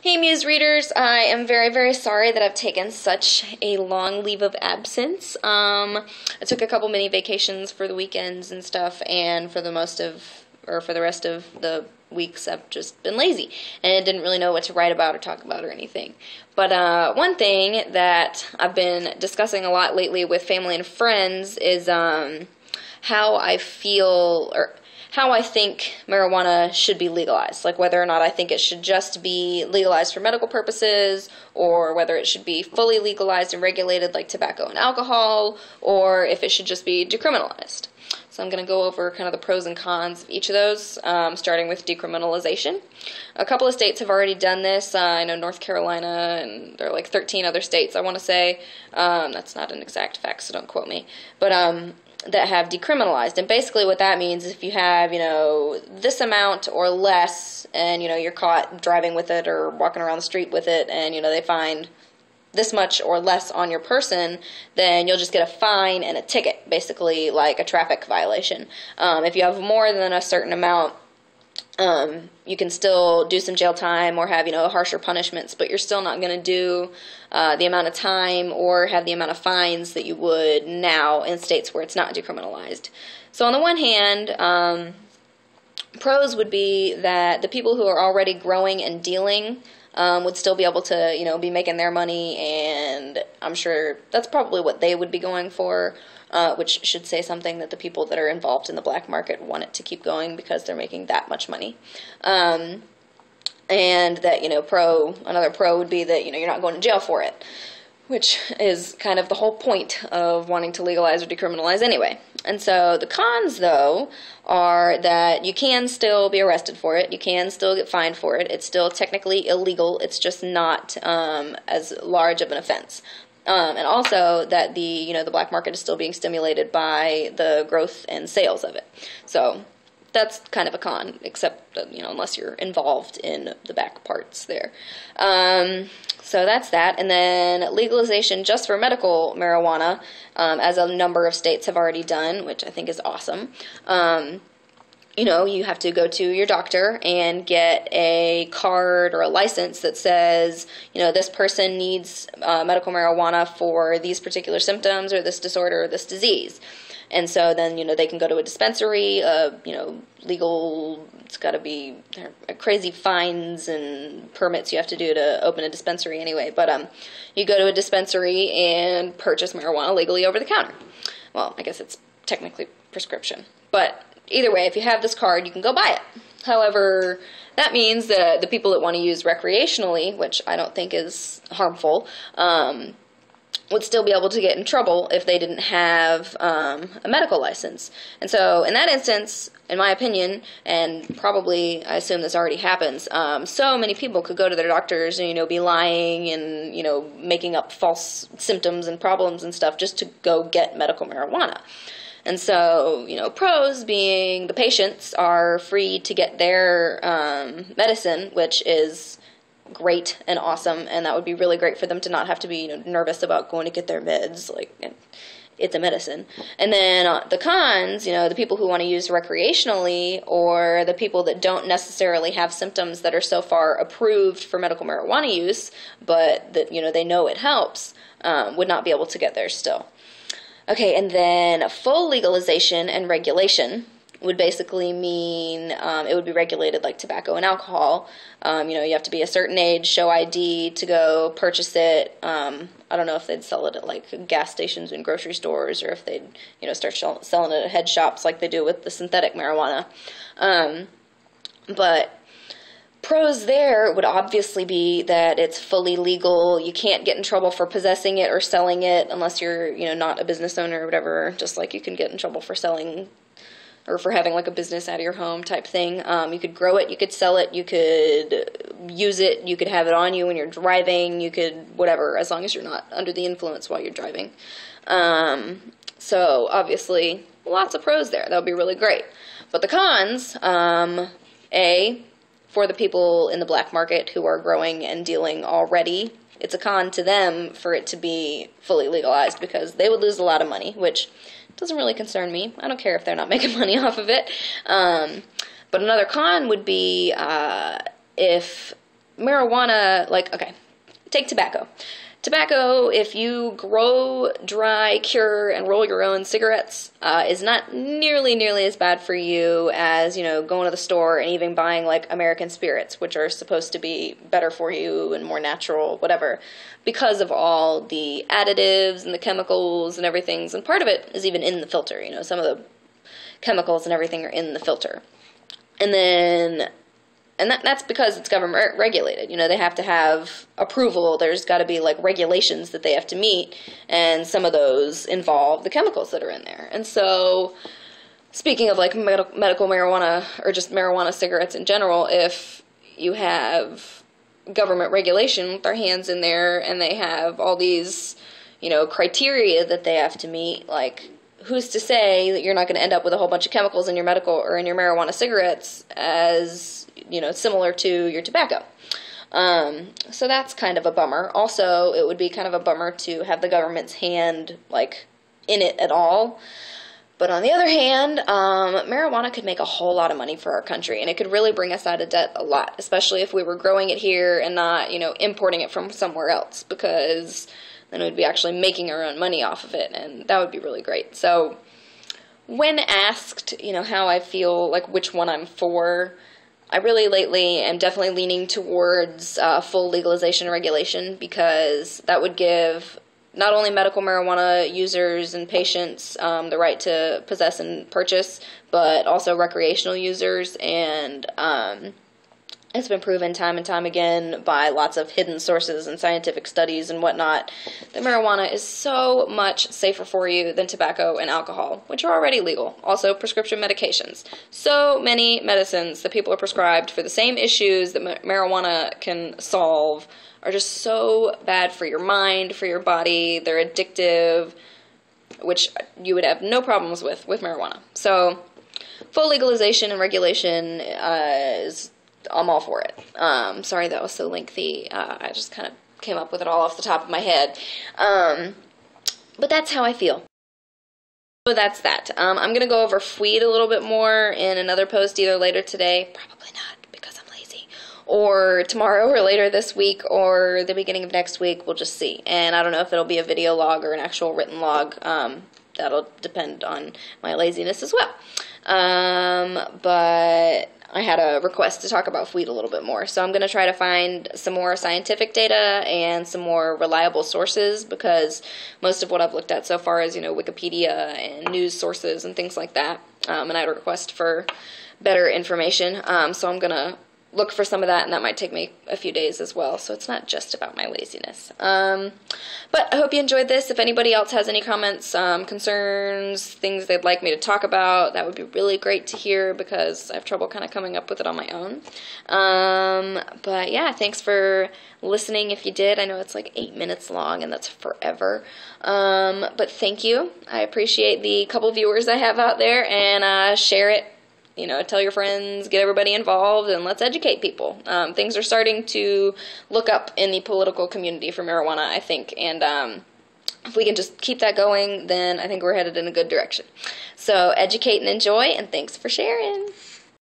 Hey Muse readers, I am very, very sorry that I've taken such a long leave of absence. I took a couple mini vacations for the weekends and stuff, and for the rest of the weeks I've just been lazy and didn't really know what to write about or talk about or anything. But one thing that I've been discussing a lot lately with family and friends is how I feel, or how I think marijuana should be legalized, like whether or not I think it should just be legalized for medical purposes, or whether it should be fully legalized and regulated like tobacco and alcohol, or if it should just be decriminalized. So I'm going to go over kind of the pros and cons of each of those, starting with decriminalization. A couple of states have already done this. I know North Carolina, and there are like 13 other states, I want to say. That's not an exact fact, so don't quote me. But that have decriminalized. And basically what that means is if you have, this amount or less, and, you're caught driving with it or walking around the street with it, and, they find this much or less on your person, then you'll just get a fine and a ticket, basically like a traffic violation. If you have more than a certain amount, you can still do some jail time or have, harsher punishments, but you're still not going to do the amount of time or have the amount of fines that you would now in states where it's not decriminalized. So on the one hand, pros would be that the people who are already growing and dealing would still be able to, be making their money, and I'm sure that's probably what they would be going for, which should say something that the people that are involved in the black market want it to keep going because they're making that much money. And that, another pro would be that, you're not going to jail for it, which is kind of the whole point of wanting to legalize or decriminalize anyway. And so the cons, though, are that you can still be arrested for it. You can still get fined for it. It's still technically illegal. It's just not as large of an offense. And also that the black market is still being stimulated by the growth and sales of it. So that's kind of a con, except, unless you're involved in the back parts there. So that's that. And then legalization just for medical marijuana, as a number of states have already done, which I think is awesome. You have to go to your doctor and get a card or a license that says, this person needs medical marijuana for these particular symptoms or this disorder or this disease. And so then, they can go to a dispensary, legal, it's got to be crazy fines and permits you have to do to open a dispensary anyway. But you go to a dispensary and purchase marijuana legally over the counter. Well, I guess it's technically prescription. But either way, if you have this card, you can go buy it. However, that means that the people that want to use recreationally, which I don't think is harmful, would still be able to get in trouble if they didn't have a medical license. And so in that instance, in my opinion, and probably I assume this already happens, so many people could go to their doctors and, be lying and, making up false symptoms and problems and stuff just to go get medical marijuana. And so, pros being the patients are free to get their medicine, which is great and awesome, and that would be really great for them to not have to be nervous about going to get their meds. Like, it's a medicine. And then the cons, the people who want to use recreationally, or the people that don't necessarily have symptoms that are so far approved for medical marijuana use, but that they know it helps, would not be able to get there still. Okay, and then full legalization and regulation would basically mean it would be regulated like tobacco and alcohol. You have to be a certain age, show ID to go purchase it. I don't know if they'd sell it at like gas stations and grocery stores, or if they'd start selling it at head shops like they do with the synthetic marijuana. But pros there would obviously be that it's fully legal. You can't get in trouble for possessing it or selling it unless you're not a business owner or whatever. Just like you can get in trouble for selling or for having like a business out of your home type thing. You could grow it, you could sell it, you could use it, you could have it on you when you're driving, you could whatever, as long as you're not under the influence while you're driving. So obviously lots of pros there. That would be really great. But the cons, for the people in the black market who are growing and dealing already, it's a con to them for it to be fully legalized because they would lose a lot of money, which doesn't really concern me. I don't care if they're not making money off of it. But another con would be if marijuana, like, okay, take tobacco. Tobacco, if you grow, dry, cure, and roll your own cigarettes, is not nearly as bad for you as, going to the store and even buying, like, American spirits, which are supposed to be better for you and more natural, whatever, because of all the additives and the chemicals and everything. And part of it is even in the filter. Some of the chemicals and everything are in the filter. And that's because it's government regulated. They have to have approval. There's got to be, like, regulations that they have to meet, and some of those involve the chemicals that are in there. And so, speaking of, like, medical marijuana, or just marijuana cigarettes in general, if you have government regulation with their hands in there, and they have all these, criteria that they have to meet, like, who's to say that you're not going to end up with a whole bunch of chemicals in your medical or in your marijuana cigarettes as, similar to your tobacco. So that's kind of a bummer. Also, it would be kind of a bummer to have the government's hand, like, in it at all. But on the other hand, marijuana could make a whole lot of money for our country, and it could really bring us out of debt a lot, especially if we were growing it here and not, importing it from somewhere else, because then we'd be actually making our own money off of it, and that would be really great. So when asked, how I feel, like, which one I'm for, I really lately am definitely leaning towards full legalization and regulation, because that would give not only medical marijuana users and patients the right to possess and purchase, but also recreational users. And it's been proven time and time again by lots of hidden sources and scientific studies and whatnot that marijuana is so much safer for you than tobacco and alcohol, which are already legal. Also, prescription medications. So many medicines that people are prescribed for the same issues that marijuana can solve are just so bad for your mind, for your body. They're addictive, which you would have no problems with marijuana. So full legalization and regulation I'm all for it. Sorry that was so lengthy. I just kind of came up with it all off the top of my head. But that's how I feel. So that's that. I'm going to go over weed a little bit more in another post either later today. Probably not, because I'm lazy. Or tomorrow or later this week or the beginning of next week. We'll just see. And I don't know if it'll be a video log or an actual written log. That'll depend on my laziness as well. But I had a request to talk about weed a little bit more. So I'm going to try to find some more scientific data and some more reliable sources, because most of what I've looked at so far is, Wikipedia and news sources and things like that. And I had a request for better information. So I'm going to look for some of that, and that might take me a few days as well. So it's not just about my laziness. But I hope you enjoyed this. If anybody else has any comments, concerns, things they'd like me to talk about, that would be really great to hear, because I have trouble kind of coming up with it on my own. But yeah, thanks for listening if you did. I know it's like 8 minutes long, and that's forever. But thank you. I appreciate the couple viewers I have out there, and share it. Tell your friends, get everybody involved, and let's educate people. Things are starting to look up in the political community for marijuana, I think, and if we can just keep that going, then I think we're headed in a good direction. So educate and enjoy, and thanks for sharing.